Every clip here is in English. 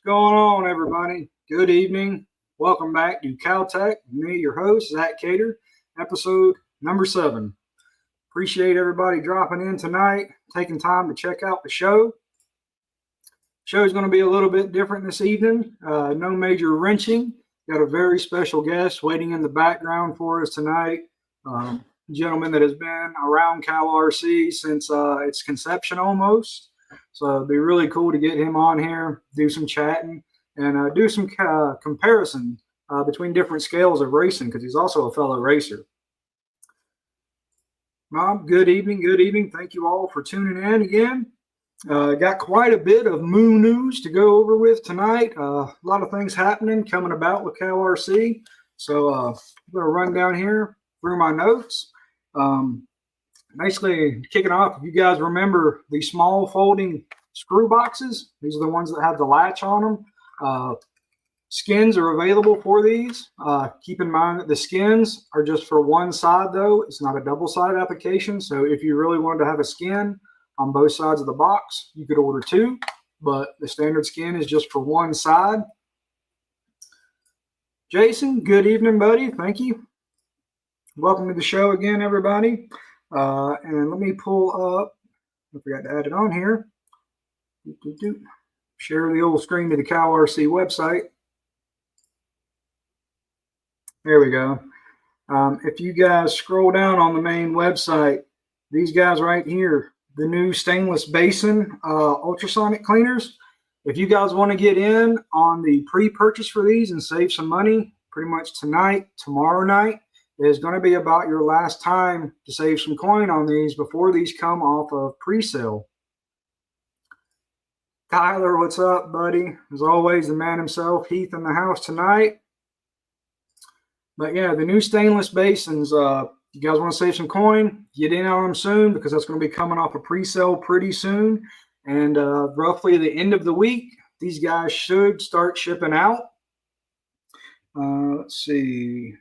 going on, everybody? Good evening. Welcome back to CowTech. Me, your host, Zack Cater, episode number 7. Appreciate everybody dropping in tonight, taking time to check out the show. Show's going to be a little bit different this evening. No major wrenching. Got a very special guest waiting in the background for us tonight. A gentleman that has been around CowRC since its conception almost. So it'd be really cool to get him on here, do some chatting, and do some comparison between different scales of racing, because he's also a fellow racer. Bob, good evening, good evening. Thank you all for tuning in again. Got quite a bit of moon news to go over with tonight. A lot of things happening, coming about with CowRC. So I'm going to run down here through my notes. Basically, kicking off, if you guys remember the small folding screw boxes, these are the ones that have the latch on them. Skins are available for these. Keep in mind that the skins are just for one side, though. It's not a double-sided application. So if you really wanted to have a skin on both sides of the box, you could order 2, but the standard skin is just for one side. Jason, good evening, buddy. Thank you. Welcome to the show again, everybody. And let me pull up, I forgot to add it on here. Share the old screen to the CowRC website. There we go. If you guys scroll down on the main website, these guys right here, the new stainless basin ultrasonic cleaners. If you guys want to get in on the pre-purchase for these and save some money, pretty much tonight, tomorrow night, is going to be about your last time to save some coin on these before these come off of pre-sale. Tyler, what's up, buddy? As always, the man himself, Heath, in the house tonight. But yeah, the new stainless basins, you guys want to save some coin, get in on them soon, because that's going to be coming off a pre-sale pretty soon. And roughly the end of the week, these guys should start shipping out. Let's see.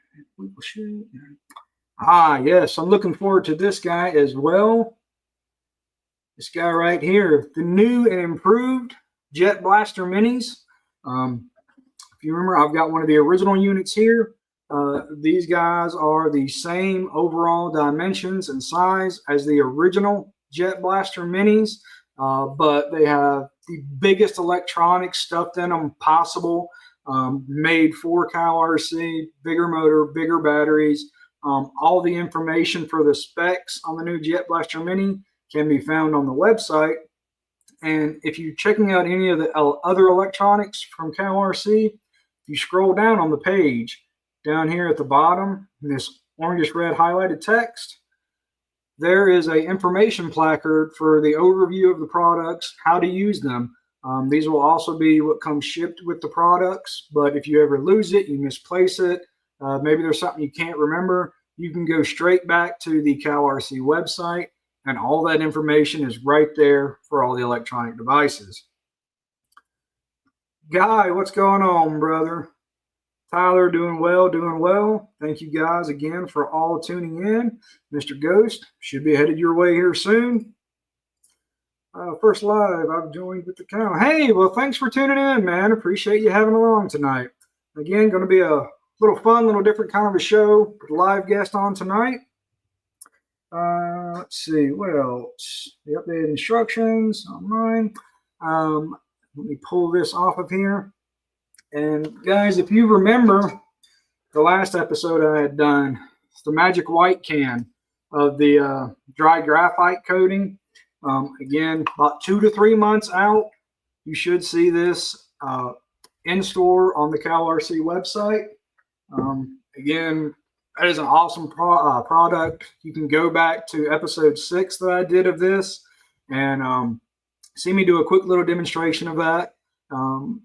Yes, I'm looking forward to this guy as well. This guy right here, the new and improved Jet Blaster Minis. If you remember, I've got one of the original units here. These guys are the same overall dimensions and size as the original Jet Blaster Minis, but they have the biggest electronics stuffed in them possible. Made for CowRC, bigger motor, bigger batteries. All the information for the specs on the new Jet Blaster Mini can be found on the website. And if you're checking out any of the other electronics from CowRC, if you scroll down on the page, down here at the bottom, in this orangish red highlighted text, there is an information placard for the overview of the products, how to use them. These will also be what comes shipped with the products, but if you ever lose it, you misplace it, maybe there's something you can't remember, you can go straight back to the CowRC website, and all that information is right there for all the electronic devices. Guy, what's going on, brother? Tyler, doing well, doing well. Thank you guys again for all tuning in. Mr. Ghost should be headed your way here soon. First live, I've joined with the cow. Hey, well, thanks for tuning in, man. Appreciate you having along tonight. Again, going to be a little fun, little different kind of a show with a live guest on tonight. Let's see, what else? The updated instructions online. Let me pull this off of here. And guys, if you remember the last episode I had done, it's the magic white can of the dry graphite coating. Again, about 2 to 3 months out, you should see this in store on the CowRC website. Again, that is an awesome product. You can go back to episode 6 that I did of this and see me do a quick little demonstration of that.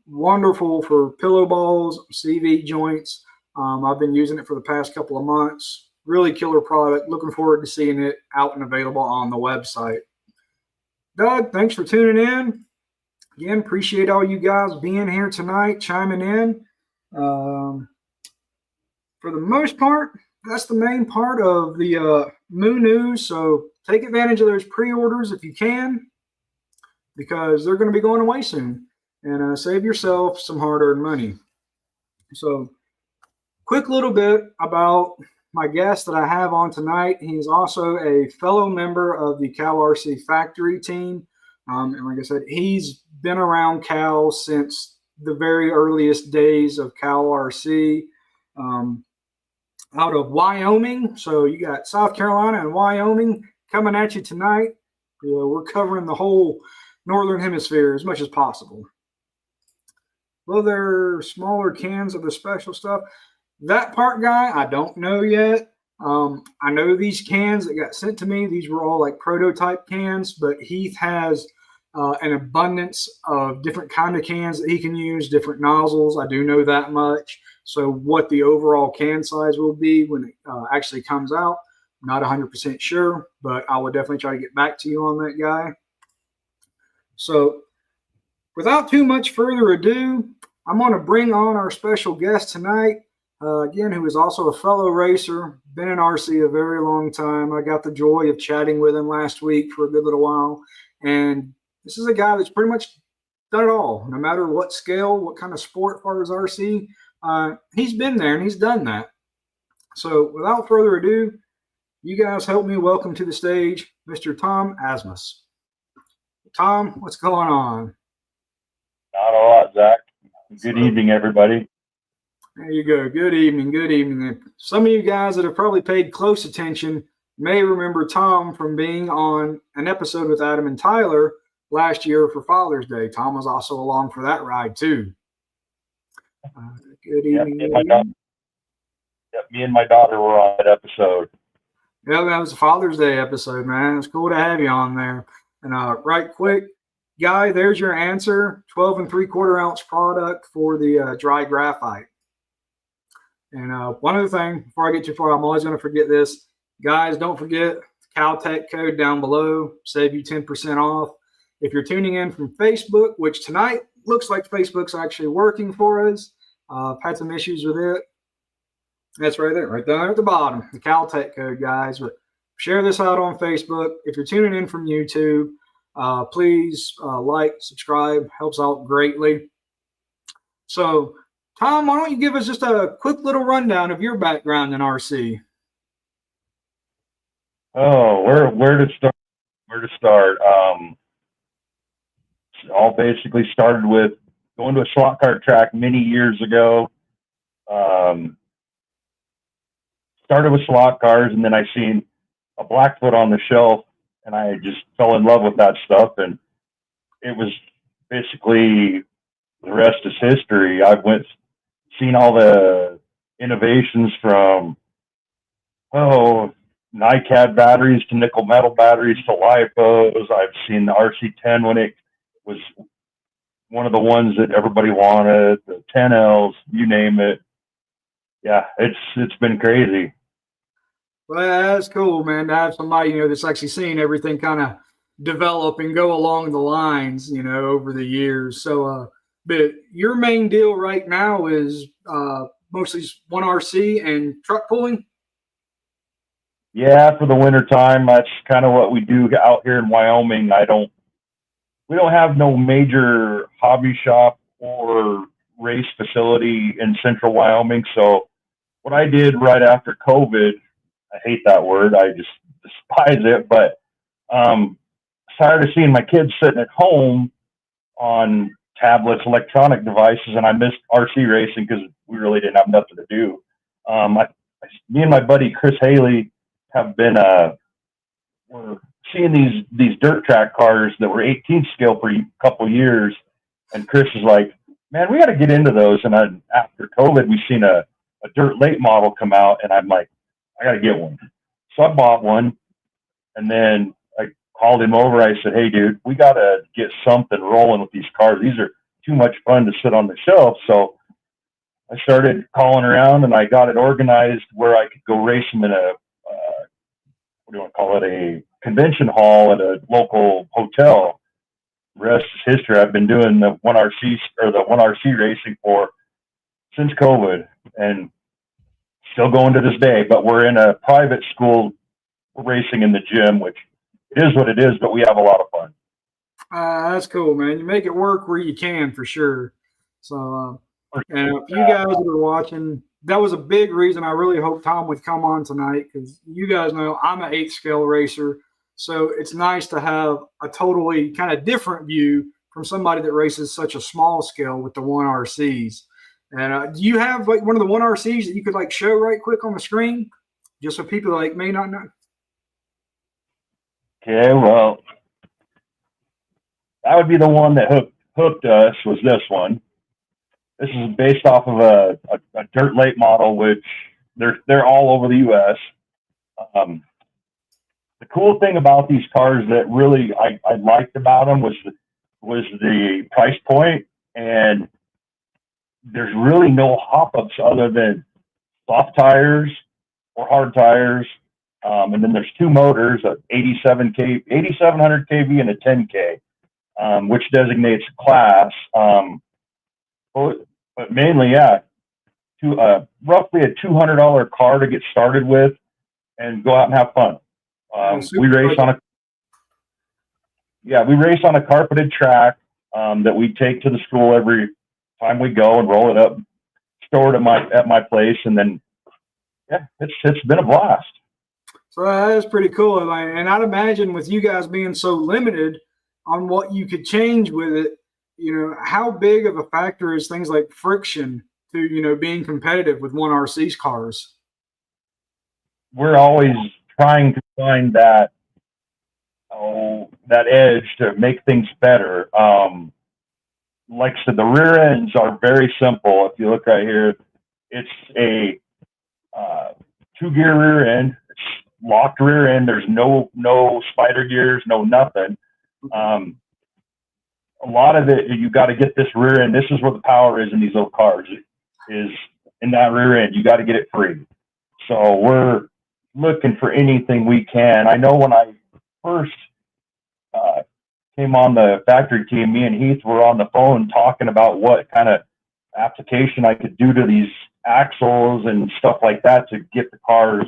Wonderful for pillow balls, CV joints. I've been using it for the past couple of months. Really killer product. Looking forward to seeing it out and available on the website. Doug, thanks for tuning in. Again, appreciate all you guys being here tonight, chiming in. For the most part, that's the main part of the moon news. So take advantage of those pre-orders if you can, because they're going to be going away soon. and save yourself some hard-earned money. So, quick little bit about my guest that I have on tonight. He's also a fellow member of the CowRC Factory Team. And like I said, he's been around cows since the very earliest days of CowRC. Out of Wyoming. So you got South Carolina and Wyoming coming at you tonight. We're covering the whole northern hemisphere as much as possible. Well, they're smaller cans of the special stuff. That part, guy, I don't know yet. I know these cans that got sent to me, these were all like prototype cans, but Heath has an abundance of different kind of cans that he can use, different nozzles. I do know that much. So what the overall can size will be when it actually comes out, I'm not 100% sure, but I will definitely try to get back to you on that, guy. So without too much further ado, I'm going to bring on our special guest tonight, again, who is also a fellow racer, been in RC a very long time. I got the joy of chatting with him last week for a good little while, and this is a guy that's pretty much done it all, no matter what scale, what kind of sport as far as RC. He's been there and he's done that. So without further ado, you guys help me welcome to the stage Mr. Tom Asmus. Tom, what's going on? Not a lot, Zach. Good evening, everybody. There you go. Good evening. Good evening. Some of you guys that have probably paid close attention may remember Tom from being on an episode with Adam and Tyler last year for Father's Day. Tom was also along for that ride too. Good evening. Me and my daughter were on that episode. Yeah, that was a Father's Day episode, man. It's cool to have you on there. And right quick, guy, there's your answer. 12 3/4 ounce product for the dry graphite. And one other thing, before I get too far, I'm always going to forget this. Guys, don't forget the CowTech code down below. Save you 10% off. If you're tuning in from Facebook, which tonight looks like Facebook's actually working for us. I've had some issues with it. That's right there at the bottom, the CowTech code, guys. But share this out on Facebook. If you're tuning in from YouTube, please like, subscribe, helps out greatly. So, Tom, why don't you give us just a quick little rundown of your background in RC? Oh, where to start? All basically started with going to a slot car track many years ago. Started with slot cars, and then I seen a Blackfoot on the shelf, and I just fell in love with that stuff. And it was basically the rest is history. I've seen all the innovations from NiCad batteries to nickel metal batteries to LiPos. I've seen the RC10 when it was one of the ones that everybody wanted, the 10Ls, you name it. Yeah, it's been crazy. Well, that's cool, man, to have somebody, that's actually seen everything kind of develop and go along the lines, over the years. So, but your main deal right now is mostly 1RC and truck pulling? Yeah, for the winter time, that's kind of what we do out here in Wyoming. We don't have no major hobby shop or race facility in central Wyoming. So what I did right after COVID, I hate that word, I just despise it, but tired of seeing my kids sitting at home on tablets, electronic devices, and I missed RC racing because we really didn't have nothing to do. Me and my buddy Chris Haley have been we're seeing these dirt track cars that were 18 scale for a couple of years, and Chris is like, man, we got to get into those. And after COVID, we've seen a dirt late model come out, and I'm like, I got to get one. So I bought one, and then I called him over. I said, hey, dude, we got to get something rolling with these cars. These are too much fun to sit on the shelf. So I started calling around, and I got it organized where I could go race them in a a convention hall at a local hotel. The rest is history. I've been doing the 1RC racing since COVID, and still going to this day. But we're in a private school racing in the gym, which it is what it is, but we have a lot of fun. That's cool, man. You make it work where you can for sure. So, and if you guys that are watching, that was a big reason I really hope Tom would come on tonight because you guys know I'm an 8th scale racer. So it's nice to have a totally kind of different view from somebody that races such a small scale with the 1RCs. And do you have like one of the 1RCs that you could like show right quick on the screen, just so people like may not know? Okay, well, that would be the one that hooked us. Was this one? This is based off of a dirt lake model, which they're all over the U.S. The cool thing about these cars that really I liked about them was the price point, and there's really no hop ups other than soft tires or hard tires. And then there's 2 motors, a 8700 kV and a 10K, which designates class. But mainly, yeah, roughly a $200 car to get started with and go out and have fun. We race on a carpeted track that we take to the school every time we go and roll it up, store it at my place, and then yeah, it's been a blast. So that is pretty cool. And I'd imagine with you guys being so limited on what you could change with it, how big of a factor is things like friction to, being competitive with 1RC's cars? We're always trying to find that edge to make things better. Like I said, the rear ends are very simple. If you look right here, it's a 2-gear rear end. It's locked rear end. There's no spider gears, no nothing. A lot of it, you got to get this rear end. This is where the power is in these little cars, is in that rear end. You got to get it free. So we're looking for anything we can. I know when I first came on the factory team, me and Heath were on the phone talking about what kind of application I could do to these axles and stuff like that to get the cars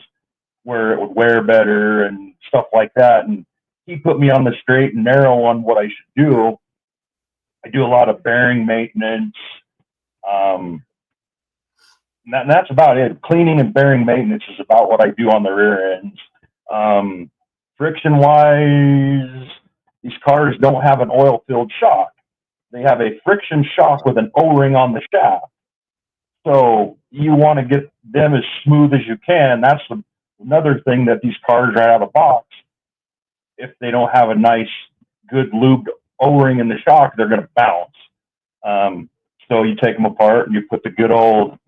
where it would wear better and stuff like that. And he put me on the straight and narrow on what I should do. I do a lot of bearing maintenance. And that's about it. Cleaning and bearing maintenance is about what I do on the rear ends. Friction wise, these cars don't have an oil-filled shock. They have a friction shock with an O-ring on the shaft. So you want to get them as smooth as you can. That's another thing that these cars are out of the box. If they don't have a nice, good lubed O-ring in the shock, they're going to bounce. So you take them apart and you put the good old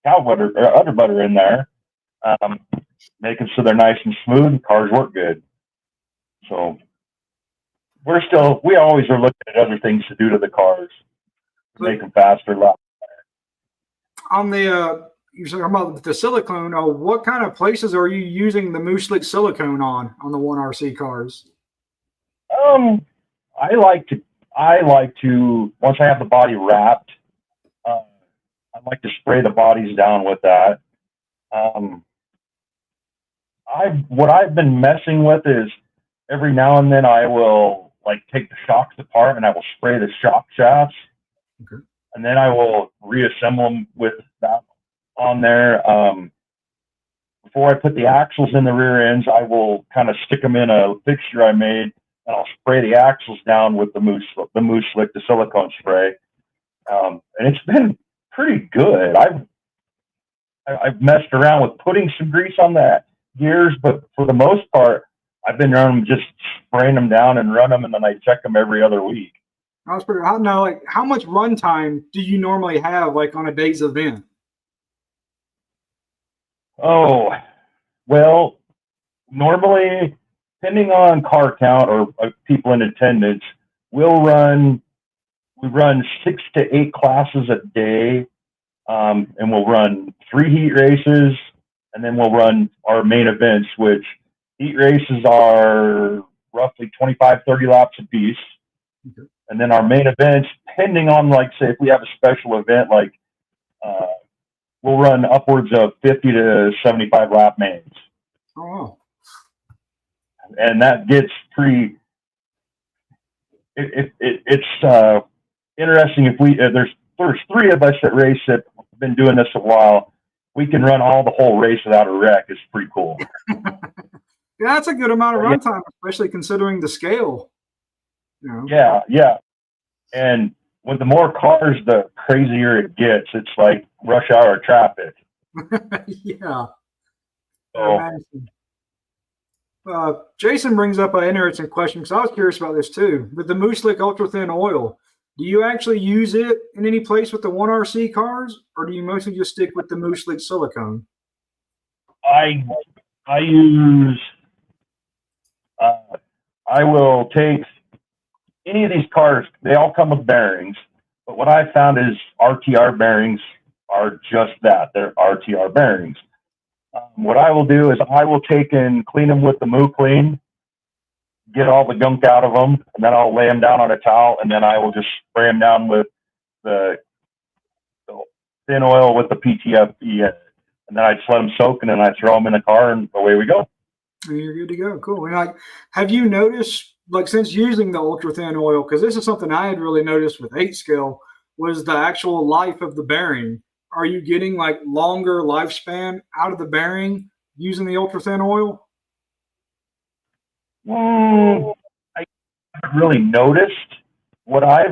cow butter or udder butter in there, make them so they're nice and smooth, and cars work good. So we always are looking at other things to do to the cars to make them faster, louder. On the you're talking about the silicone. What kind of places are you using the Moose Slick silicone on the 1RC cars? I like to once I have the body wrapped, I like to spray the bodies down with that. What I've been messing with is every now and then I will take the shocks apart and I will spray the shock shafts, okay, and then I will reassemble them with that on there. Before I put the axles in the rear ends, I will kind of stick them in a fixture I made, and I'll spray the axles down with the Moose Slick, the silicone spray, and it's been pretty good. I've messed around with putting some grease on the gears, but for the most part, I've been running just spraying them down and run them, and then I check them every other week. That's pretty. How much run time do you normally have, on a day's event? Oh, well, normally, depending on car count or people in attendance, we run 6 to 8 classes a day, and we'll run 3 heat races, and then we'll run our main events, which heat races are roughly 25, 30 laps a piece. Okay. And then our main events, depending on, say, if we have a special event, we'll run upwards of 50 to 75 lap mains. Oh. And that gets it's interesting if there's three of us that race it, been doing this a while. We can run all the whole race without a wreck. It's pretty cool. Yeah, that's a good amount of runtime, especially considering the scale. You know? Yeah. And with the more cars, the crazier it gets. It's like rush hour traffic. Yeah. So, Jason brings up an interesting question because I was curious about this too. With the Moose Slick Ultra Thin Oil, do you actually use it in any place with the 1RC cars, or do you mostly just stick with the Moose Slick silicone? I use I will take any of these cars. They all come with bearings, but what I found is RTR bearings are just that. They're RTR bearings. What I will do is I will take and clean them with the Moo Clean, get all the gunk out of them, and then I'll lay them down on a towel, and then I will just spray them down with the thin oil with the PTFE, and then I just let them soak, and then I throw them in the car, and away we go. And you're good to go. Cool. And like, have you noticed, like, since using the ultra thin oil, because this is something I had really noticed with 8 scale, was the actual life of the bearing. Are you getting like longer lifespan out of the bearing using the ultra thin oil? I haven't really noticed. What I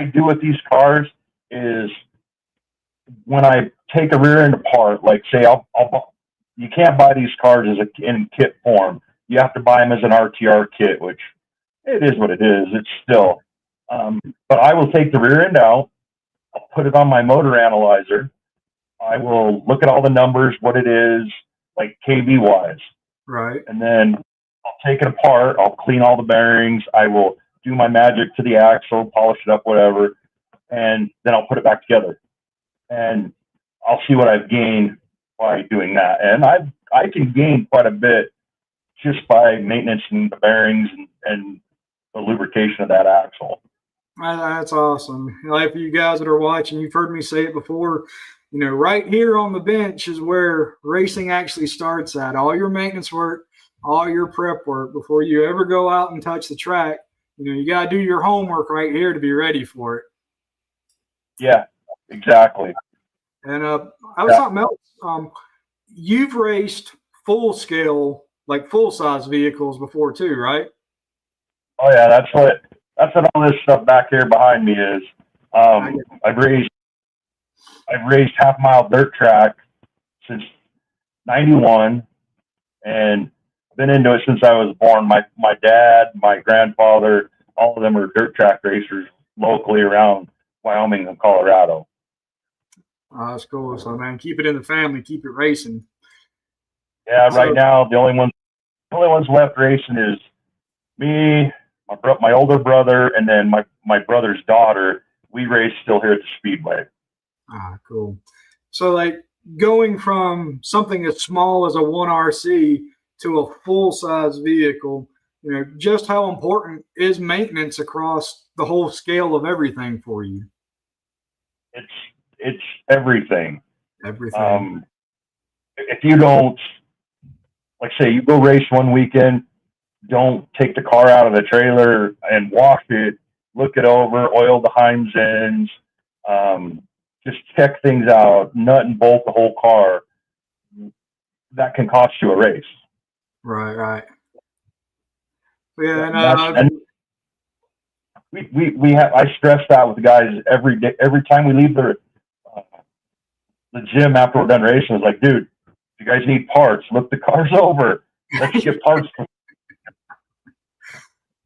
do with these cars is when I take a rear end apart, like say you can't buy these cars in kit form. You have to buy them as an RTR kit, which it is what it is. It's still, but I will take the rear end out. I'll put it on my motor analyzer. I will look at all the numbers, what it is, like KV wise. Right. And then I'll take it apart. I'll clean all the bearings. I will do my magic to the axle, polish it up, whatever. And then I'll put it back together. And I'll see what I've gained by doing that. And I can gain quite a bit just by maintaining the bearings and the lubrication of that axle. That's awesome. Like for you guys that are watching, you've heard me say it before, you know, right here on the bench is where racing actually starts at. All your maintenance work, all your prep work before you ever go out and touch the track. You know, you got to do your homework right here to be ready for it. Yeah, exactly. And I was something else. You've raced full scale, like full size vehicles before too, right? Oh yeah, that's what all this stuff back here behind me is. I've raced half-mile dirt track since '91, and been into it since I was born. My dad, my grandfather, all of them are dirt track racers locally around Wyoming and Colorado. Oh, that's cool. So man, keep it in the family, keep it racing. Yeah, right now the only ones left racing is me, my older brother, and then my brother's daughter. We race still here at the Speedway. Ah, cool. So like going from something as small as a 1RC to a full size vehicle, you know, just how important is maintenance across the whole scale of everything for you? It's everything. Everything. If you don't, like say you go race one weekend, don't take the car out of the trailer and wash it, look it over, oil the Heims ends, just check things out, nut and bolt the whole car. That can cost you a race. Right. Yeah, and we have. I stress that with the guys every day. Every time we leave the gym after we're done racing, it's like, dude, if you guys need parts, look the cars over. Let's get parts.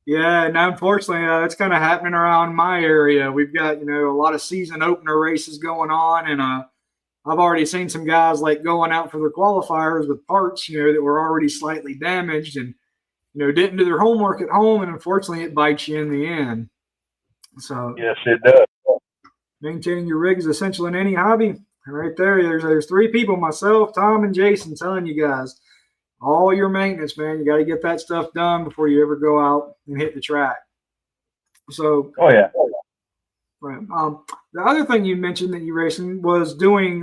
Yeah, and unfortunately, it's kind of happening around my area. We've got, you know, a lot of season opener races going on, and I've already seen some guys like going out for their qualifiers with parts, you know, that were already slightly damaged and, you know, didn't do their homework at home, and unfortunately, it bites you in the end. So yes, it does. Maintaining your rig is essential in any hobby. And right there's 3 people, myself, Tom, and Jason, telling you guys, all your maintenance, man, you got to get that stuff done before you ever go out and hit the track. So, oh yeah. Right. The other thing you mentioned that you racing was doing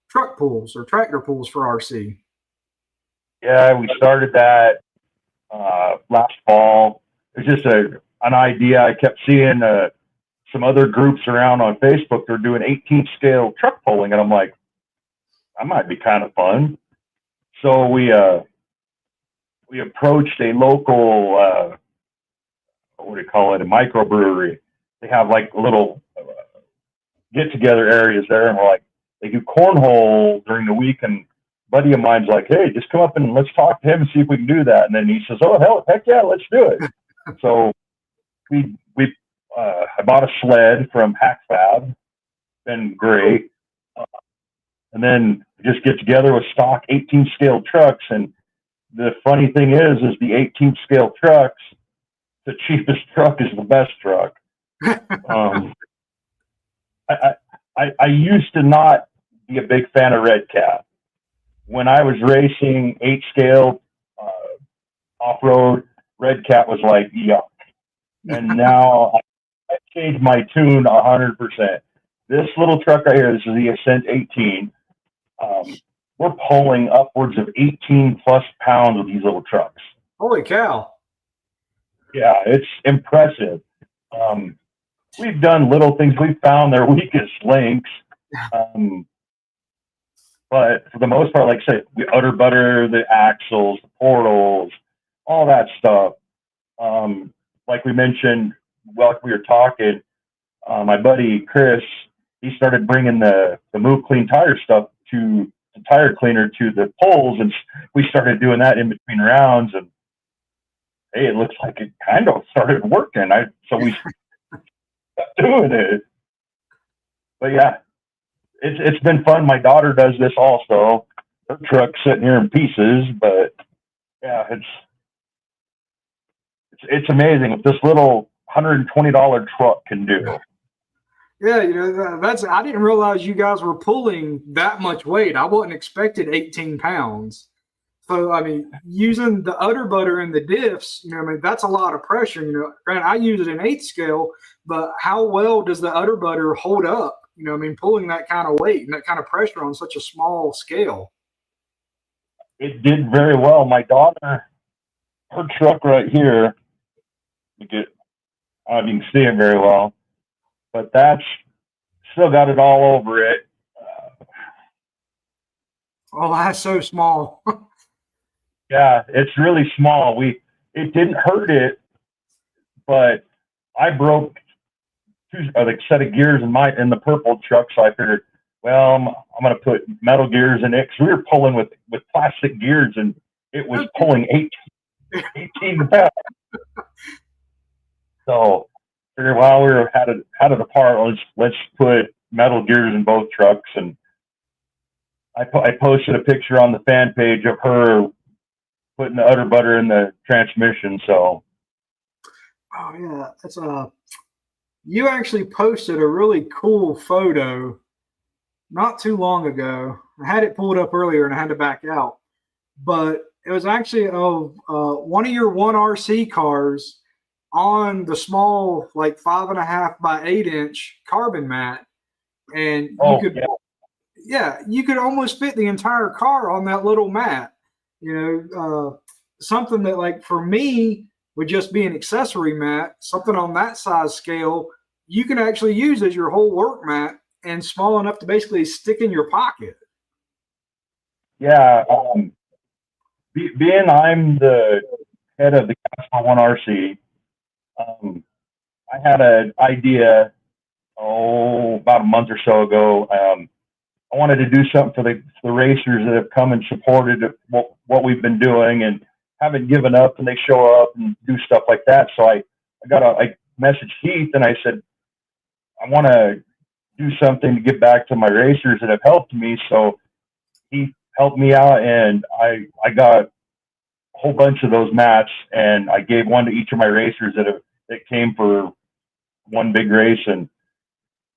truck pulls or tractor pulls for RC. Yeah, we started that last fall. It was just an idea. I kept seeing some other groups around on Facebook. They're doing 18 scale truck pulling, and I'm like, that might be kind of fun. So we approached a local what do you call it, a microbrewery. They have like little get together areas there, and we're like, they do cornhole during the week, and a buddy of mine's like, hey, just come up and let's talk to him and see if we can do that. And then he says, oh, heck yeah, let's do it. So I bought a sled from HackFab, been great. And then just get together with stock 18 scale trucks. And the funny thing is the 18 scale trucks, the cheapest truck is the best truck. I used to not be a big fan of Red Cat. When I was racing 8 scale off-road, Red Cat was like, yuck. And now I changed my tune 100%. This little truck right here, this is the Ascent 18. We're pulling upwards of 18 plus pounds with these little trucks. Holy cow. Yeah, it's impressive. We've done little things. We've found their weakest links. But for the most part, like I said, we utter butter the axles, the portals, all that stuff. Like we mentioned, while we were talking, my buddy Chris, he started bringing the Move Clean tire stuff to the tire cleaner to the poles, and we started doing that in between rounds. And hey, it looks like it kind of started working. So we stopped doing it. But yeah, it's been fun. My daughter does this also. Her truck's sitting here in pieces, but yeah, it's amazing what this little $120 truck can do. Yeah, I didn't realize you guys were pulling that much weight. I wasn't expected 18 pounds. So, I mean, using the udder butter and the diffs, that's a lot of pressure. Granted, I use it in 8 scale, but how well does the udder butter hold up? Pulling that kind of weight and that kind of pressure on such a small scale. It did very well. My daughter, her truck right here, I don't know if you can see it very well, but that's still got it all over it. Oh, that's so small. Yeah, it's really small. It didn't hurt it, but I broke a set of gears in the purple truck, so I figured, well, I'm going to put metal gears in it, because we were pulling with plastic gears, and it was pulling 18 pounds. So I figured, while we were had it apart, let's put metal gears in both trucks. And I posted a picture on the fan page of her putting the udder butter in the transmission. So, oh yeah, that's you actually posted a really cool photo not too long ago. I had it pulled up earlier and I had to back out, but it was actually of one of your 1RC cars on the small, like 5.5 by 8 inch carbon mat, and you could almost fit the entire car on that little mat. Something that, like, for me would just be an accessory mat, something on that size scale you can actually use as your whole work mat, and small enough to basically stick in your pocket. Yeah. Being I'm the head of the Casper 1RC, I had an idea, about a month or so ago. I wanted to do something for the racers that have come and supported what we've been doing and haven't given up, and they show up and do stuff like that. So I messaged Heath and I said, I want to do something to give back to my racers that have helped me. So he helped me out, and I got a whole bunch of those mats, and I gave one to each of my racers that came for one big race, and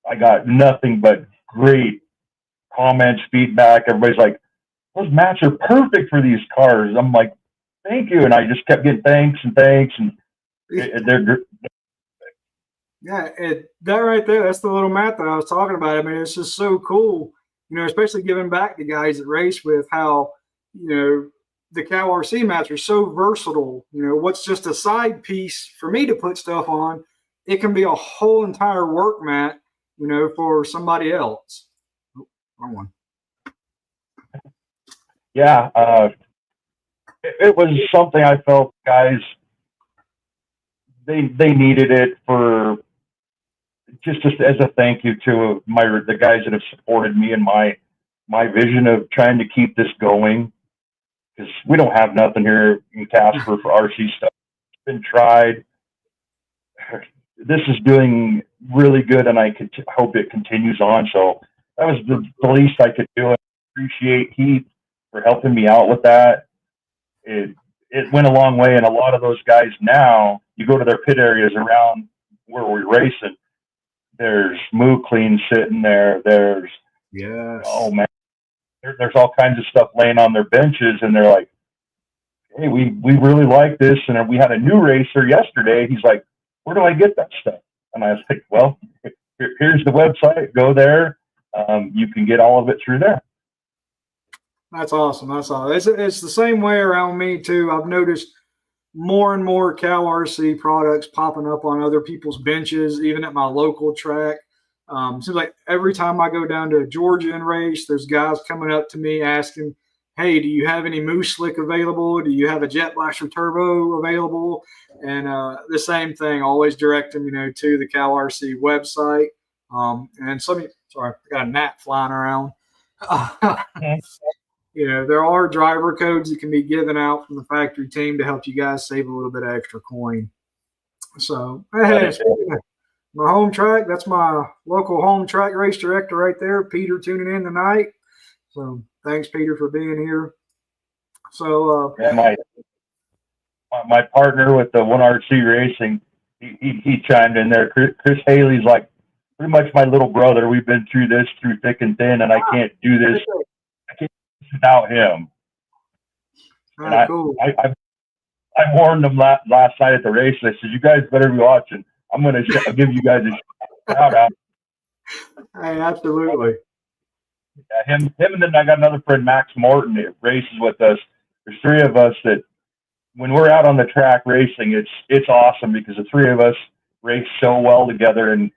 I got nothing but great comments, feedback. Everybody's like, those mats are perfect for these cars. I'm like, thank you. And I just kept getting thanks, and they're yeah, that right there, that's the little mat that I was talking about. I mean, it's just so cool, especially giving back to guys that race with, how, the CowRC mats are so versatile. You know, what's just a side piece for me to put stuff on, it can be a whole entire work mat, you know, for somebody else. Oh, wrong one. Yeah, it was something I felt guys they needed it for just as a thank you to the guys that have supported me and my vision of trying to keep this going, because we don't have nothing here in Casper for RC stuff. It's been tried. This is doing really good, and I hope it continues on. So that was the least I could do. I appreciate Heath for helping me out with that. It went a long way, and a lot of those guys now, you go to their pit areas around where we're racing, there's Moo Clean sitting there. There's, yes. Oh man, there's all kinds of stuff laying on their benches, and they're like, hey, we really like this. And we had a new racer yesterday. He's like, where do I get that stuff? And I was like, well, here's the website. Go there. You can get all of it through there. That's awesome. That's awesome. It's the same way around me too. I've noticed more and more CowRC products popping up on other people's benches, even at my local track. Seems like every time I go down to Georgia and race, there's guys coming up to me asking, hey, do you have any Moose Slick available? Do you have a Jet Blaster Turbo available? And the same thing, always direct them, you know, to the CowRC website. And sorry, I got a gnat flying around. You know, there are driver codes that can be given out from the factory team to help you guys save a little bit of extra coin. So, hey, my home track, that's my local home track race director right there, Peter, tuning in tonight. So thanks, Peter, for being here. So my partner with the 1RC Racing, he chimed in there. Chris Haley's like pretty much my little brother. We've been through this through thick and thin, and I can't do this. I can't do this without him. And cool. I warned them last night at the race. I said, you guys better be watching. I'm going to give you guys a shout out. Hey, absolutely. Yeah, him, and then I got another friend, Max Morton, that races with us. There's three of us that, when we're out on the track racing, it's awesome because the three of us race so well together, and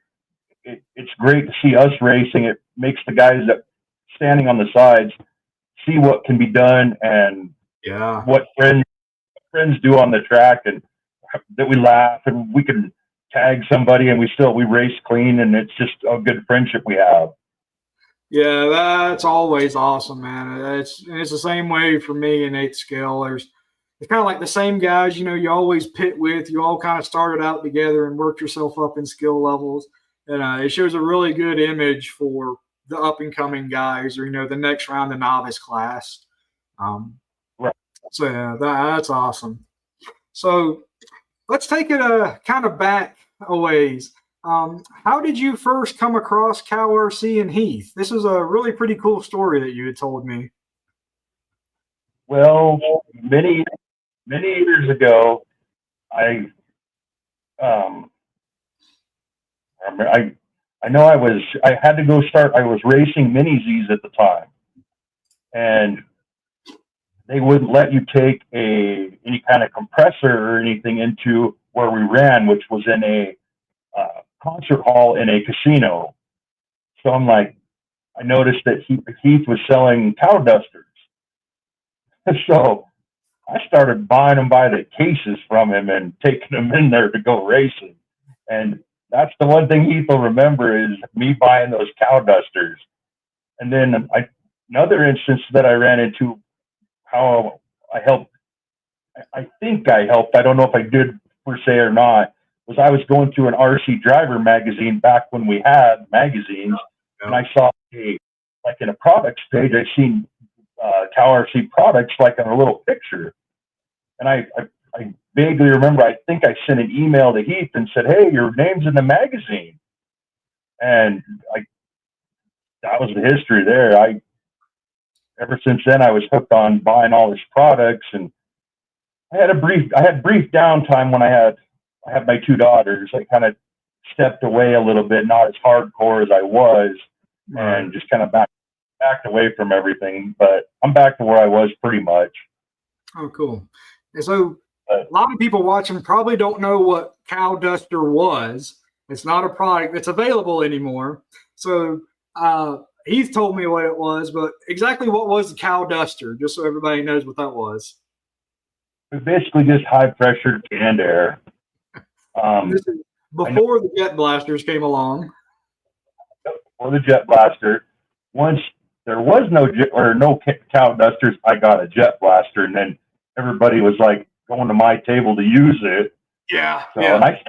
it's great to see us racing. It makes the guys that standing on the sides see what can be done and what friends do on the track, and that we laugh and we can tag somebody and we race clean, and it's just a good friendship we have. Yeah, that's always awesome, man. It's the same way for me and Nate Scale. It's kind of like the same guys, you know, you always pit with. You all kind of started out together and worked yourself up in skill levels. And it shows a really good image for the up-and-coming guys, or, you know, the next round, the novice class. Right. So, yeah, that's awesome. So let's take it kind of back a ways. How did you first come across CowRC and Heath? This is a really pretty cool story that you had told me. Well, many years ago, I know I had to go start. I was racing mini Z's at the time, and they wouldn't let you take any kind of compressor or anything into where we ran, which was in a concert hall in a casino. So I'm like, I noticed that Heath was selling cow dusters. So I started buying them by the cases from him and taking them in there to go racing. And that's the one thing Heath will remember, is me buying those cow dusters. And then another instance that I ran into, how I helped, I think I helped, I don't know if I did per se or not, was I was going through an RC driver magazine back when we had magazines, and I saw like in a products page, I seen CowRC products like in a little picture. And I vaguely remember, I think I sent an email to Heath and said, hey, your name's in the magazine. And that was the history there. Ever since then, I was hooked on buying all his products, and I had brief downtime when I had my two daughters. I kind of stepped away a little bit, not as hardcore as I was, and just kind of backed away from everything. But I'm back to where I was pretty much. Oh, cool. And so a lot of people watching probably don't know what Cow Duster was. It's not a product that's available anymore. So he's told me what it was, but exactly what was the Cow Duster, just so everybody knows what that was. It's basically just high pressure canned air. This is before the jet blasters came along. Before the jet blaster, once there was no cow dusters, I got a jet blaster, and then everybody was like going to my table to use it. Yeah. So, and I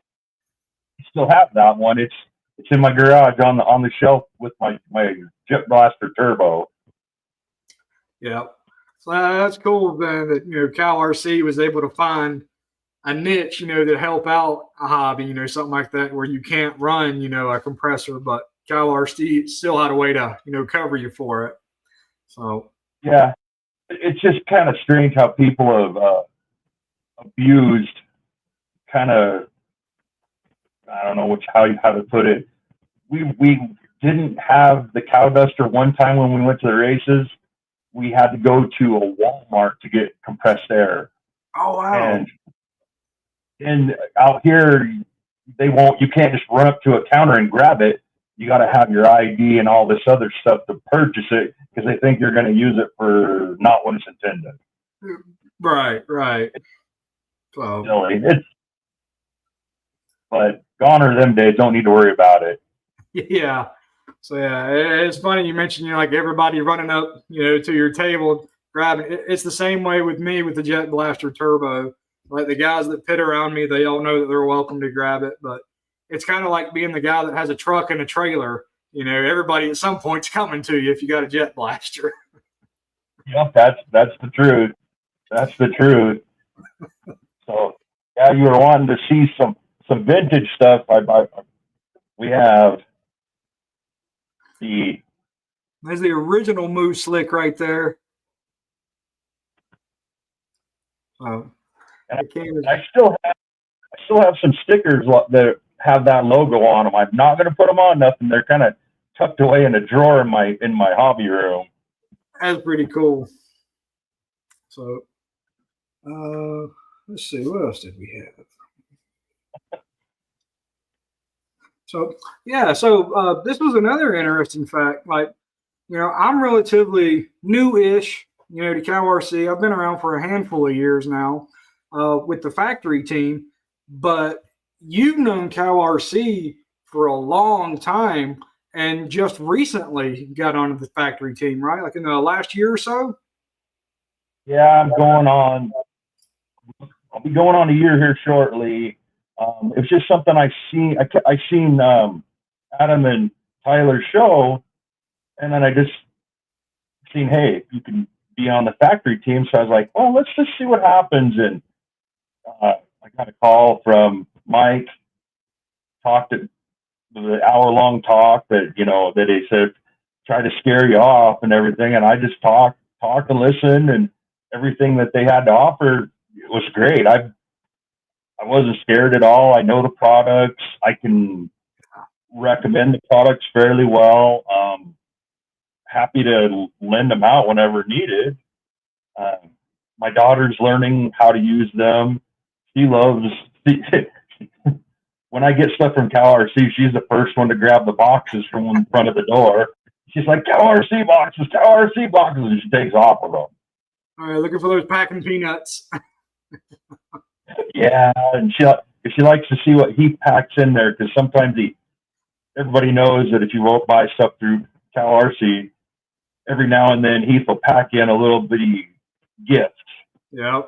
still have that one. It's in my garage on the shelf with my jet blaster turbo. Yeah. So that's cool, then, that CowRC was able to find a niche, that help out a hobby, something like that, where you can't run, a compressor, but CowRC still had a way to, cover you for it. So yeah, it's just kind of strange how people have abused kind of, I don't know how to put it. We didn't have the cow duster one time when we went to the races. We had to go to a Walmart to get compressed air. Oh wow! And out here, you can't just run up to a counter and grab it. You got to have your ID and all this other stuff to purchase it because they think you're going to use it for not what it's intended. Right. So Silly. But gone are them days. Don't need to worry about it. Yeah. So yeah, it's funny you mentioned like everybody running up to your table grabbing. It's the same way with me with the Jet Blaster Turbo. Like the guys that pit around me, they all know that they're welcome to grab it, but it's kind of like being the guy that has a truck and a trailer. Everybody at some point's coming to you if you got a Jet Blaster. Yep, that's the truth. That's the truth. So yeah, you were wanting to see some vintage stuff. We have there's the original Moose Slick right there. Oh, I still have some stickers that have that logo on them. I'm not going to put them on nothing. They're kind of tucked away in a drawer in my hobby room. That's pretty cool. So, let's see, what else did we have? So, yeah, this was another interesting fact. Like, I'm relatively new-ish, to CowRC. I've been around for a handful of years now with the factory team, but you've known CowRC for a long time and just recently got onto the factory team, right? Like in the last year or so? Yeah, I'll be going on a year here shortly. It's just something I seen Adam and Tyler's show, and then I just seen, hey, you can be on the factory team. So I was like, well, let's just see what happens. And I got a call from Mike, talked to the hour-long talk that he said try to scare you off and everything, and I just talk and listen, and everything that they had to offer was great. I wasn't scared at all. I know the products. I can recommend the products fairly well. Happy to lend them out whenever needed. My daughter's learning how to use them. She loves when I get stuff from CowRC, she's the first one to grab the boxes from in front of the door. She's like, CowRC boxes, and she takes off with them. All right, looking for those packing peanuts. Yeah, and she likes to see what he packs in there, because sometimes everybody knows that if you won't buy stuff through CowRC, every now and then Heath will pack in a little bitty gift. Yeah.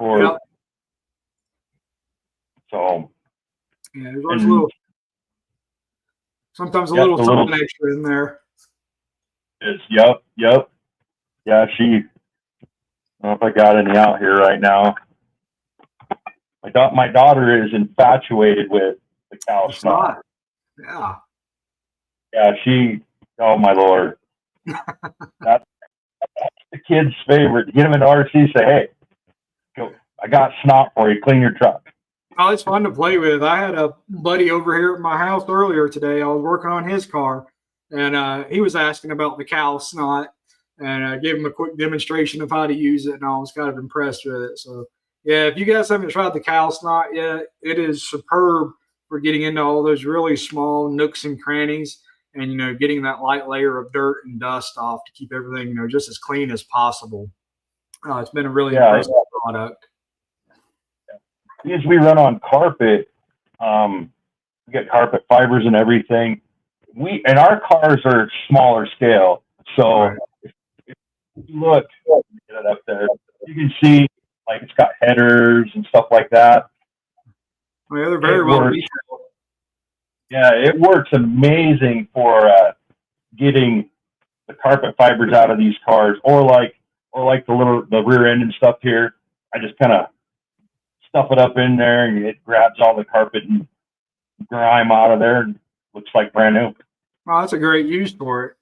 So. Yeah, there's always sometimes a little something extra in there. Yep. Yeah, I don't know if I got any out here right now. My daughter is infatuated with the cow snot. Yeah. Yeah, oh my Lord. That's the kid's favorite. Get him in RC, say, hey, go, I got snot for you, clean your truck. Oh, it's fun to play with. I had a buddy over here at my house earlier today. I was working on his car, and he was asking about the cow snot. and I gave him a quick demonstration of how to use it, and I was kind of impressed with it. So, yeah, if you guys haven't tried the Cow Snot yet, it is superb for getting into all those really small nooks and crannies, and getting that light layer of dirt and dust off to keep everything just as clean as possible. It's been a really impressive product. Because we run on carpet, we get carpet fibers and everything. And our cars are smaller scale, so if you look, get it up there, you can see like it's got headers and stuff like that. Well, they're very well detailed. Yeah, it works amazing for getting the carpet fibers out of these cars, or like the rear end and stuff here. I just kind of stuff it up in there, and it grabs all the carpet and grime out of there, and looks like brand new. Well, that's a great use for it.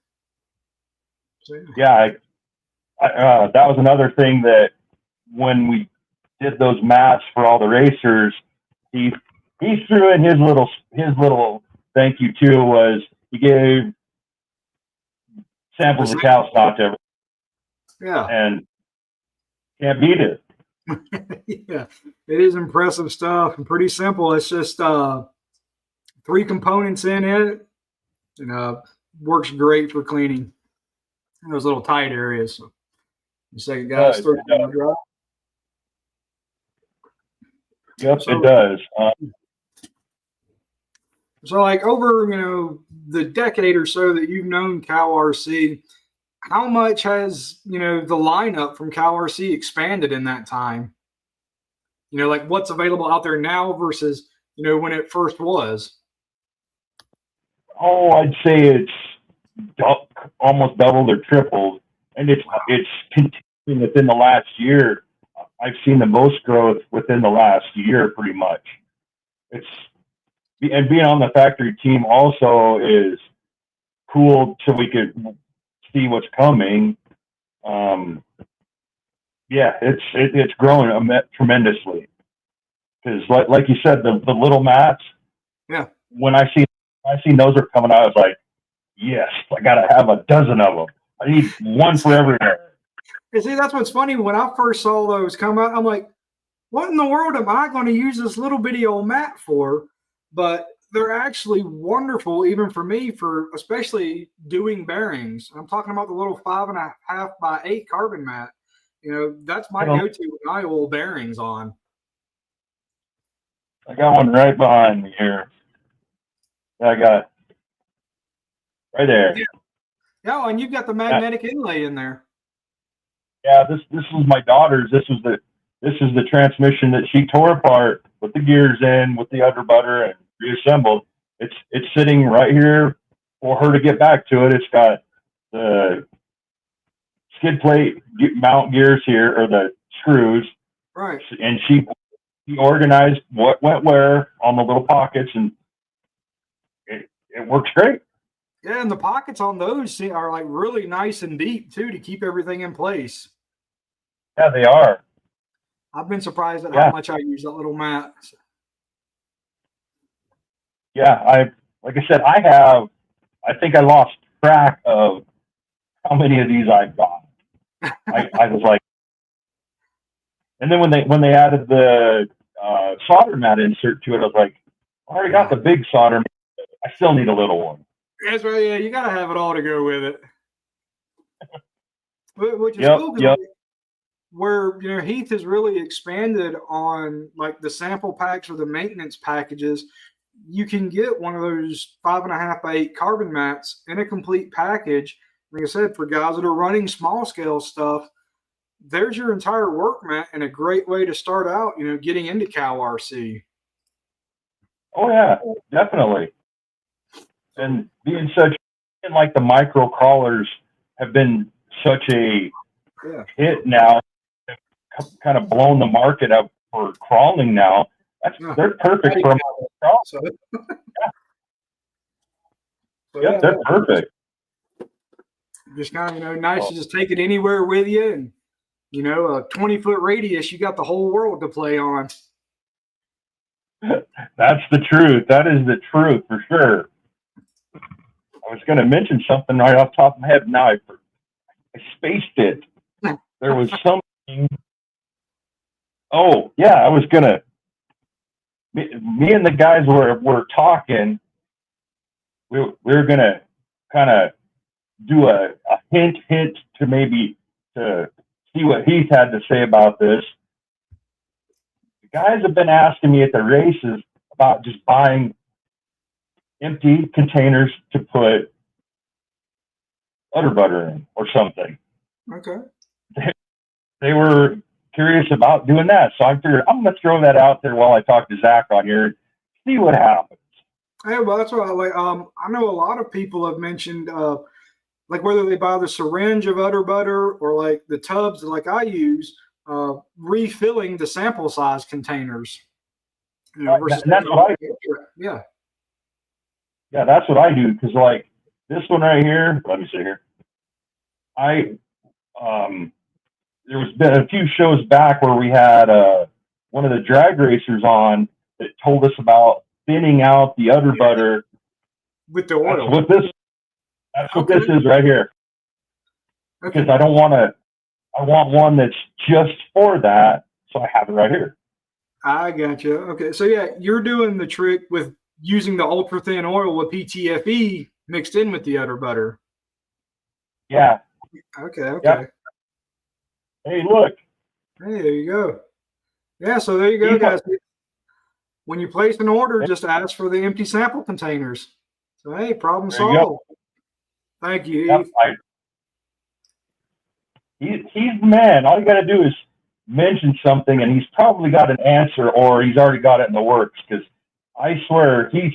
So, yeah, that was another thing that when we did those mats for all the racers, he threw in his little thank you too. Was he gave samples of Cow Snot to everyone. Yeah, and can't beat it. Yeah, it is impressive stuff and pretty simple. It's just 3 components in it, and works great for cleaning in those little tight areas. So, you say, guys, throw it on the dry. Yep, it does. So, like over the decade or so that you've known CowRC, how much has the lineup from CowRC expanded in that time? Like what's available out there now versus when it first was. Oh, I'd say it's almost doubled or tripled, and it's continuing within the last year. I've seen the most growth within the last year, pretty much. And being on the factory team also is cool, so we could see what's coming. It's growing tremendously, because like you said, the little mats. Yeah. When I seen those are coming out, I was like, yes, I gotta have a dozen of them. I need one for everywhere. You see, that's what's funny. When I first saw those come out, I'm like, what in the world am I going to use this little bitty old mat for? But they're actually wonderful, even for me, for especially doing bearings. I'm talking about the little 5.5 by 8 carbon mat. That's my go-to when I oil bearings on. I got one right behind me here. I got it right there. Yeah, and you've got the magnetic inlay in there. Yeah, this was my daughter's. This is the transmission that she tore apart with the gears in, with the underbutter, and reassembled. It's sitting right here for her to get back to it. It's got the skid plate mount gears here, or the screws. Right. And she organized what went where on the little pockets, and it works great. Yeah, and the pockets on those are like really nice and deep too, to keep everything in place. Yeah, they are. I've been surprised at how much I use that little mat. Yeah, like I said, I think I lost track of how many of these I've got. I was like, and then when they added the solder mat insert to it, I was like, I already got the big solder mat. I still need a little one. That's right. Yeah, you got to have it all to go with it. Which is cool, where Heath has really expanded on like the sample packs or the maintenance packages. You can get one of those 5.5 by 8 carbon mats in a complete package. Like I said, for guys that are running small scale stuff, there's your entire work mat and a great way to start out, getting into CowRC. Oh yeah, definitely. And being like the micro crawlers have been such a hit now, kind of blown the market up for crawling now. They're perfect for crawl. Yep, they're perfect. Just kind of nice to just take it anywhere with you, and a 20-foot radius, you got the whole world to play on. That's the truth. That is the truth for sure. I was going to mention something right off the top of my head. Now I I spaced it. There was something. Oh yeah, I was gonna. Me and the guys were talking. We were gonna kind of do a hint to maybe to see what Heath had to say about this. The guys have been asking me at the races about just buying empty containers to put udder butter in or something. Okay. They were curious about doing that, so I figured I'm gonna throw that out there while I talk to Zach on here, see what happens. Hey, well, that's what I like. I know a lot of people have mentioned, like whether they buy the syringe of udder butter or like the tubs like I use, refilling the sample size containers. You know, versus that's what I do. Yeah. Yeah, that's what I do, because like this one right here, let me see here. There was been a few shows back where we had one of the drag racers on that told us about thinning out the udder butter with the oil. That's what this is right here. Okay. Because I want one that's just for that, so I have it right here. I gotcha. Okay, so yeah, you're doing the trick with using the ultra thin oil with PTFE mixed in with the udder butter. Yeah. Okay. Yep. Hey, look. Hey, there you go. Yeah, so there you go, guys. When you place an order, just ask for the empty sample containers. So hey, problem solved. Thank you. Yep, he's the man. All you got to do is mention something, and he's probably got an answer, or he's already got it in the works. Because I swear he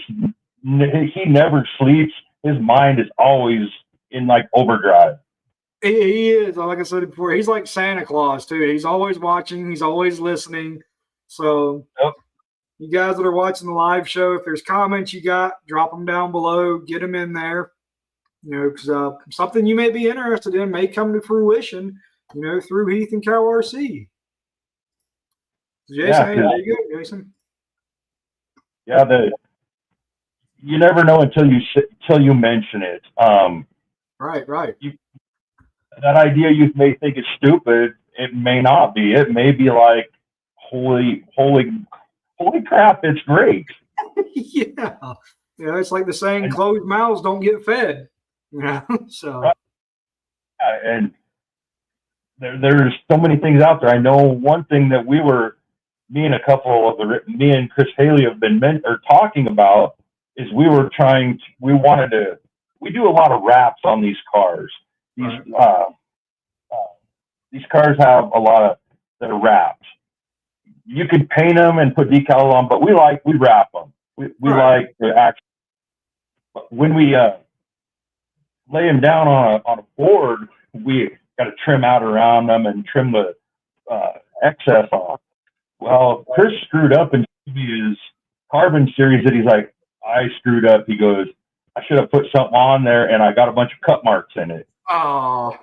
never sleeps. His mind is always in like overdrive. He is, like I said before, he's like Santa Claus too. He's always watching, he's always listening. So you guys that are watching the live show, if there's comments you got, drop them down below, get them in there. You know, because something you may be interested in may come to fruition, you know, through Heath and CowRC. Jason, hey, there you go, Jason. Yeah, you never know until you mention it. Right. That idea you may think is stupid. It may not be. It may be like, holy crap, it's great. Yeah, it's like the saying, closed mouths don't get fed. You know, so. Right. And there's so many things out there. I know one thing that me and Chris Haley have been talking about is we do a lot of wraps on these cars. These cars have a lot of that are wrapped. You could paint them and put decals on, but we wrap them. We like to actually, when we lay them down on a board, we got to trim out around them and trim the excess off. Well, Chris screwed up in his carbon series that he's like, I screwed up. He goes, I should have put something on there, and I got a bunch of cut marks in it. Oh.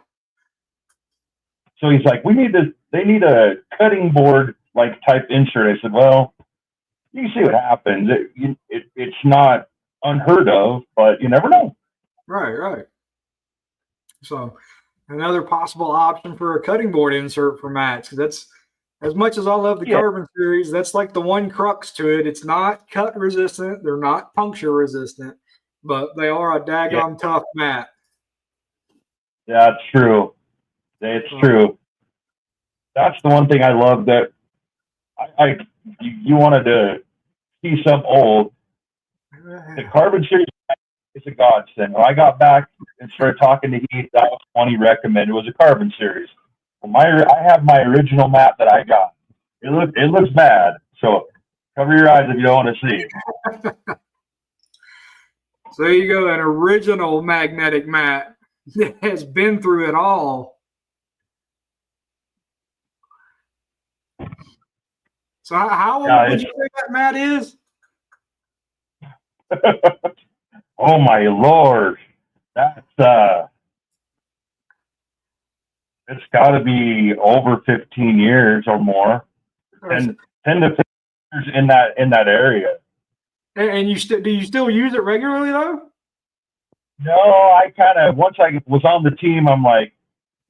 So he's like, they need a cutting board like type insert. I said, well, you can see what happens. It's not unheard of, but you never know. Right. So another possible option for a cutting board insert for mats, because that's, as much as I love the carbon series, that's like the one crux to it. It's not cut resistant. They're not puncture resistant, but they are a daggone tough mat. Yeah, it's true. It's true. That's the one thing I love that you wanted to see some old. The carbon series is a godsend. When I got back and started talking to Heath, that was one he recommended, was a carbon series. Well, I have my original mat that I got. It looks bad, so cover your eyes if you don't want to see it. So there you go, an original magnetic mat that has been through it all. So how old would you say that mat is? Oh my Lord, that's it's got to be over 15 years or more, 10 to 15 years in that area. And do you still use it regularly though? No, I kind of, once I was on the team, I'm like,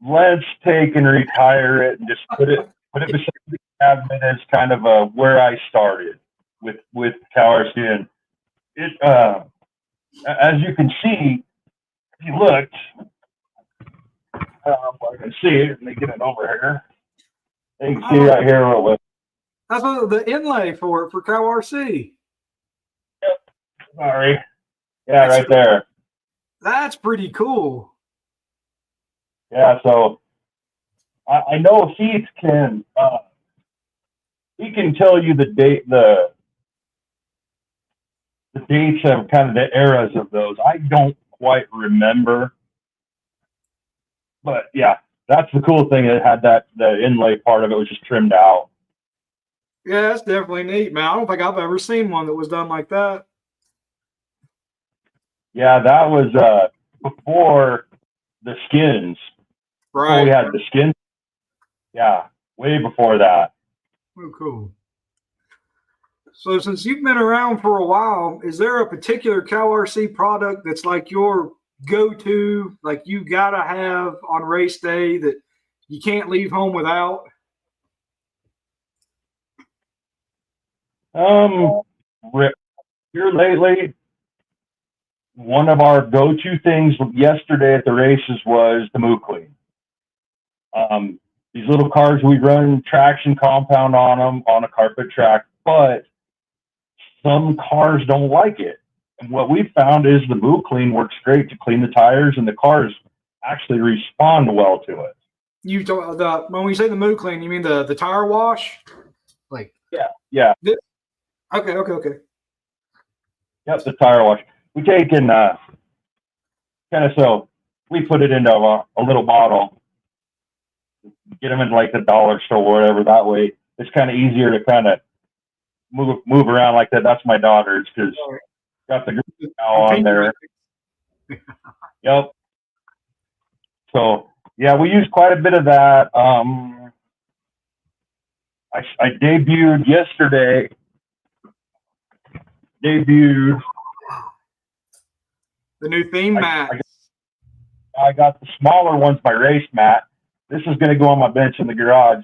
let's take and retire it and just put it beside the cabinet as kind of where I started with CowRC. And it, as you can see, if you looked, I can see it. Let me get it over here. You can see right here what it was. That's the inlay for CowRC. Yep. Sorry. Yeah, right there. That's pretty cool. Yeah, so I know Heath can he can tell you the date the dates of kind of the eras of those. I don't quite remember. But yeah, that's the cool thing. It had the inlay part of it was just trimmed out. Yeah, that's definitely neat, man. I don't think I've ever seen one that was done like that. Yeah, that was before the skins. Right. Before we had the skins. Yeah, way before that. Oh, cool. So since you've been around for a while, is there a particular CowRC product that's like your go-to, like you gotta have on race day that you can't leave home without? Here lately, one of our go-to things yesterday at the races was the moo clean. These little cars, we run traction compound on them on a carpet track, but some cars don't like it. And what we found is the moo clean works great to clean the tires, and the cars actually respond well to it. You when we say the moo clean, you mean the tire wash? Like yeah. Okay. Yep, the tire wash. We take and kind of so we put it into a little bottle, get them in like the dollar store or whatever. That way, it's kind of easier to kind of move around like that. That's my daughter's because got the on there. Yep. So yeah, we use quite a bit of that. I debuted yesterday. The new theme mat. I got the smaller ones, my race mat. This is going to go on my bench in the garage.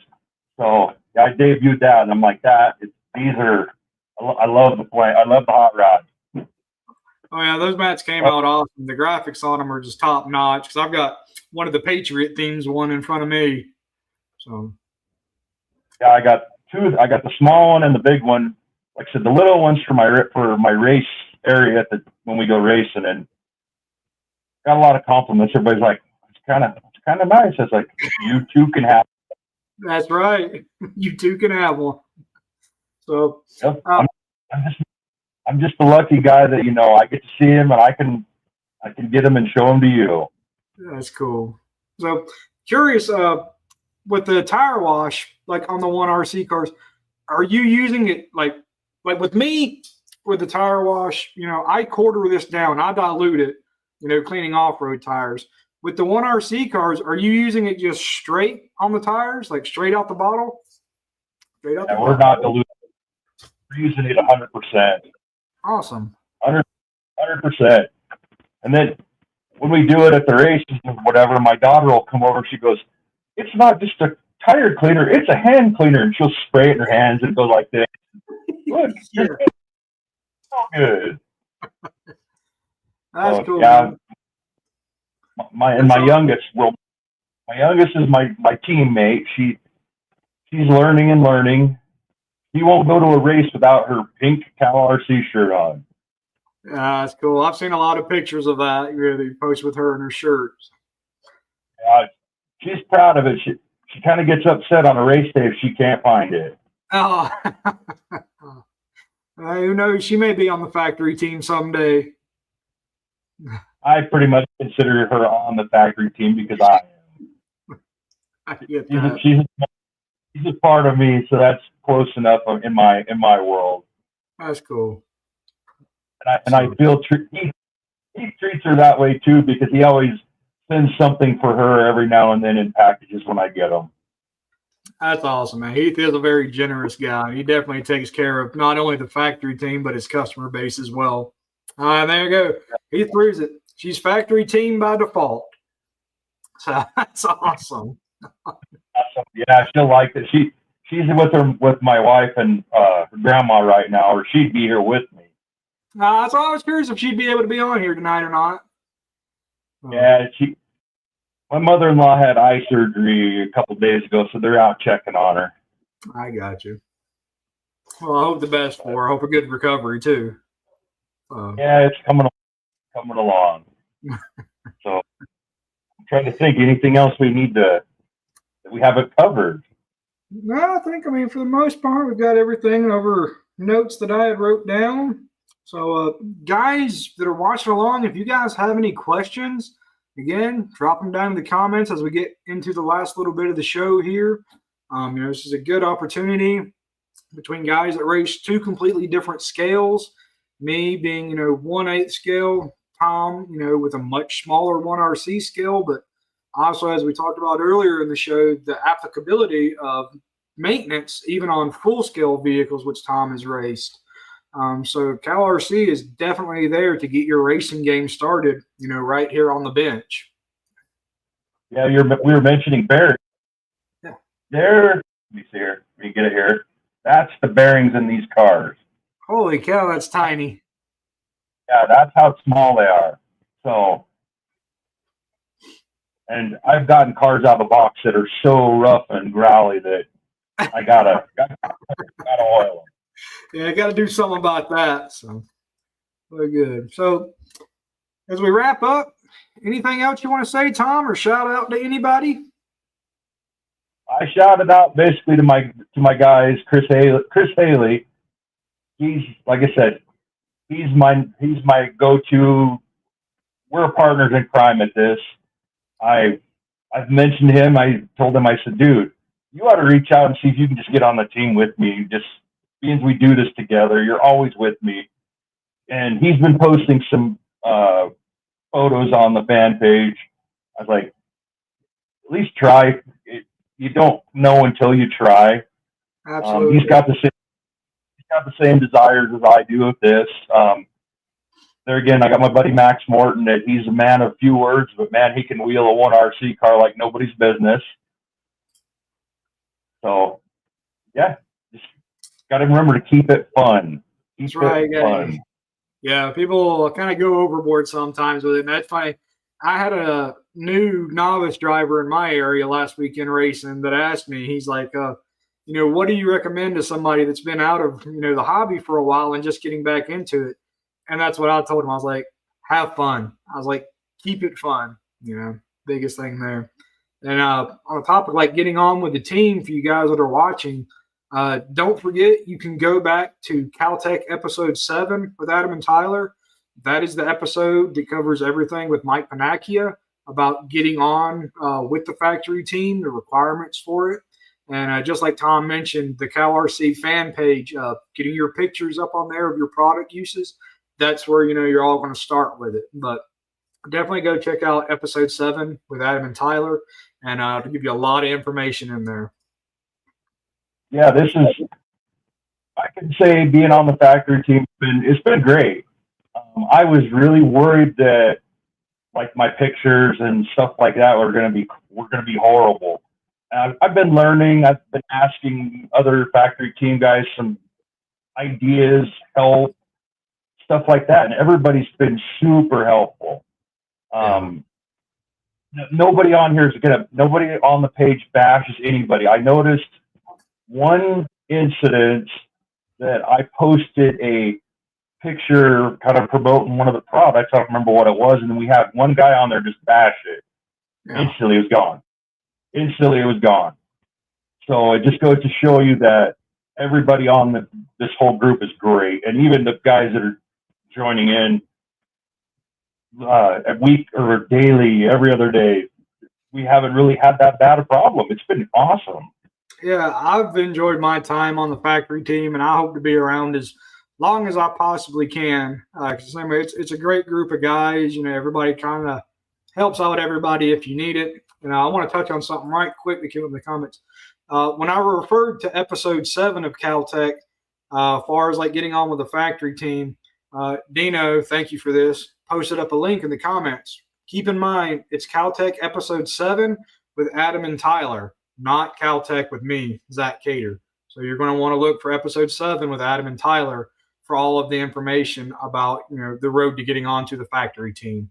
So I debuted that, and I'm like, I love the plane. I love the hot rod. Oh yeah, those mats came out awesome. The graphics on them are just top notch. Because I've got one of the Patriot themes one in front of me. So yeah, I got two. I got the small one and the big one. Like I said, the little ones for my race area when we go racing, and got a lot of compliments. Everybody's like, it's kind of nice. I was like, you too can have. That's right. You too can have one. So yep. I'm just a lucky guy that I get to see him and I can get him and show him to you. That's cool. So curious, with the tire wash, like on the 1RC cars, are you using it like with me with the tire wash? I quarter this down, I dilute it, cleaning off-road tires. With the 1RC cars, are you using it just straight on the tires, like straight out the bottle? We're not diluting. We're using it 100%. Awesome. 100%. And then when we do it at the races or whatever, my daughter will come over. She goes, "It's not just a tire cleaner; it's a hand cleaner." And she'll spray it in her hands and go like this. Look, yeah. So good. That's cool. Yeah. My youngest is my teammate. She's learning and learning. She won't go to a race without her pink CowRC shirt on. Yeah, that's cool. I've seen a lot of pictures of that. You post with her in her shirts. She's proud of it. She kind of gets upset on a race day if she can't find it. Oh, who knows? She may be on the factory team someday. I pretty much consider her on the factory team because I am. I get that. She's a part of me, so that's close enough in my world. That's cool. And I feel he treats her that way too because he always sends something for her every now and then in packages when I get them. That's awesome, man. Heath is a very generous guy. He definitely takes care of not only the factory team but his customer base as well. There you go. Heath proves it. She's factory team by default. So that's awesome. Yeah, she'll like it. She's with my wife and her grandma right now, or she'd be here with me. So I was curious if she'd be able to be on here tonight or not. Yeah, my mother-in-law had eye surgery a couple days ago, so they're out checking on her. I got you. Well, I hope the best for her. I hope a good recovery too. Yeah, it's coming along. So I'm trying to think anything else we need that we haven't covered. No, I mean, for the most part, we've got everything over notes that I had wrote down. So, guys that are watching along, if you guys have any questions, again, drop them down in the comments as we get into the last little bit of the show here. This is a good opportunity between guys that race two completely different scales. Me being, 1/8 scale, Tom, with a much smaller 1RC scale, but also, as we talked about earlier in the show, the applicability of maintenance, even on full-scale vehicles, which Tom has raced. So CowRC is definitely there to get your racing game started, right here on the bench. Yeah, we were mentioning bearings. Yeah. Let me see here. Let me get it here. That's the bearings in these cars. Holy cow, that's tiny. Yeah, that's how small they are. So, and I've gotten cars out of the box that are so rough and growly that I gotta oil them. Yeah, I got to do something about that. So, very good. So, as we wrap up, anything else you want to say, Tom, or shout out to anybody? I shouted out basically to my guys, Chris Haley. He's, like I said, he's my go-to. We're partners in crime at this. I've mentioned him. I told him, I said, dude, you ought to reach out and see if you can just get on the team with me. Just means we do this together. You're always with me. And he's been posting some photos on the fan page. I was like, at least try. You don't know until you try. Absolutely. He's got the same desires as I do with this. There again, I got my buddy Max Morton. That he's a man of few words, but man, he can wheel a 1RC car like nobody's business. So, yeah, just got to remember to keep it fun. That's right. Fun. Yeah, people kind of go overboard sometimes with it. And that's funny. I had a new novice driver in my area last weekend racing that asked me, he's like, what do you recommend to somebody that's been out of, the hobby for a while and just getting back into it? And that's what I told him. I was like, have fun. I was like, keep it fun, biggest thing there. And on the topic, like getting on with the team for you guys that are watching, don't forget, you can go back to CowTech episode 7 with Adam and Tyler. That is the episode that covers everything with Mike Panacchia about getting on with the factory team, the requirements for it. And just like Tom mentioned, the CowRC fan page, getting your pictures up on there of your product uses, that's where, you're all going to start with it. But definitely go check out episode 7 with Adam and Tyler, and to give you a lot of information in there. Yeah, I can say being on the factory team, it's been great. I was really worried that like my pictures and stuff like that were going to be horrible. I've been learning. I've been asking other factory team guys some ideas, help, stuff like that, and everybody's been super helpful. Nobody on the page bashes anybody. I noticed one incident that I posted a picture kind of promoting one of the products. I don't remember what it was. And then we had one guy on there just bash it. Yeah. Instantly it was gone. So it just goes to show you that everybody on this whole group is great. And even the guys that are joining in a week or daily, every other day, we haven't really had that bad a problem. It's been awesome. Yeah, I've enjoyed my time on the factory team, and I hope to be around as long as I possibly can. It's a great group of guys. Everybody kind of helps out everybody if you need it. And I want to touch on something right quick that came up in the comments. When I referred to episode 7 of CowTech, as far as like getting on with the factory team, Dino, thank you for this, posted up a link in the comments. keep in mind, it's CowTech episode 7 with Adam and Tyler, not CowTech with me, Zack Cater. So you're going to want to look for episode 7 with Adam and Tyler for all of the information about, the road to getting onto the factory team.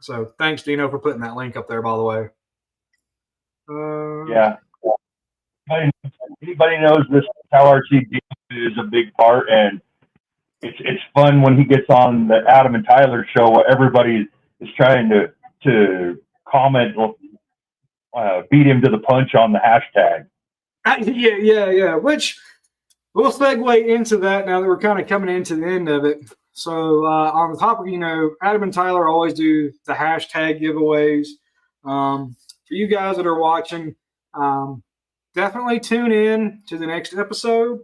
So thanks, Dino, for putting that link up there, by the way. Yeah. Anybody knows this CowRC is a big part, and it's fun when he gets on the Adam and Tyler show. Everybody is trying to comment, beat him to the punch on the hashtag. Yeah. Which we'll segue into that now that we're kind of coming into the end of it. So on the topic, Adam and Tyler always do the hashtag giveaways. For you guys that are watching, definitely tune in to the next episode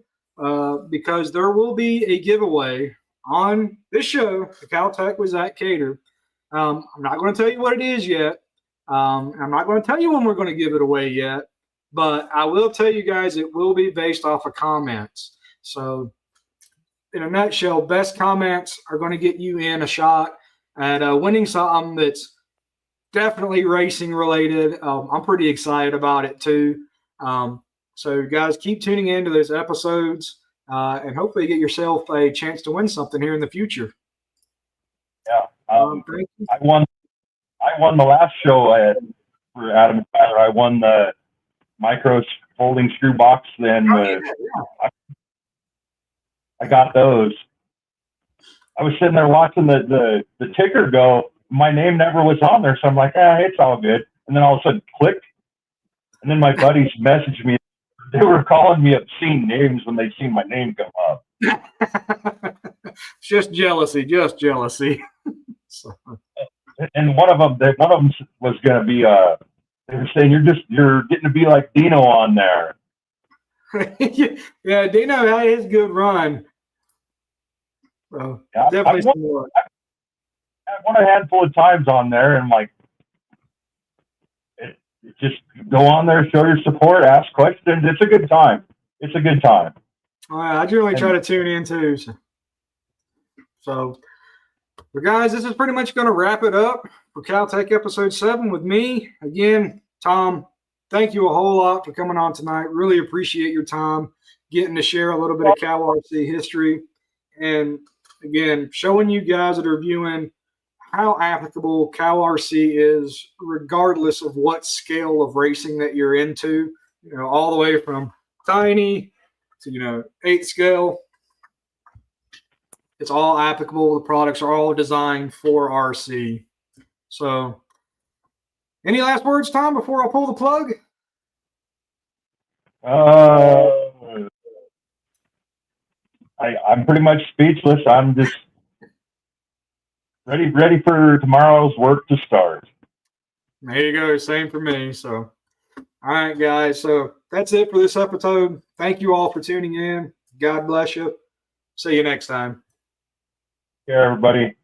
because there will be a giveaway on this show, the CowTech with Zack Cater. I'm not going to tell you what it is yet. I'm not going to tell you when we're going to give it away yet, but I will tell you guys it will be based off of comments. So in a nutshell, best comments are going to get you in a shot at winning something that's definitely racing related. I'm pretty excited about it too. So guys, keep tuning in to those episodes and hopefully get yourself a chance to win something here in the future. Yeah. I won the last show for Adam and Tyler. I won the micro folding screw box. Then I got those. I was sitting there watching the ticker go. My name never was on there, so I'm like, it's all good. And then all of a sudden, click. And then my buddies messaged me. They were calling me obscene names when they seen my name come up. Just jealousy. So. And one of them was going to be. They were saying you're getting to be like Dino on there. Yeah, Dino had his good run. So yeah, definitely. I won a handful of times on there, and just go on there, show your support, ask questions. It's a good time. I generally try to tune in too. So, but guys, this is pretty much going to wrap it up for CowTech episode 7 with me. Again, Tom, thank you a whole lot for coming on tonight. Really appreciate your time, getting to share a little bit of CowRC history. And again, showing you guys that are viewing how applicable CowRC is, regardless of what scale of racing that you're into, all the way from tiny to, 8 scale. It's all applicable. The products are all designed for RC. So, any last words, Tom, before I pull the plug? I'm pretty much speechless. I'm just ready for tomorrow's work to start. There you go. Same for me. So, all right, guys. So that's it for this episode. Thank you all for tuning in. God bless you. See you next time. Yeah, everybody.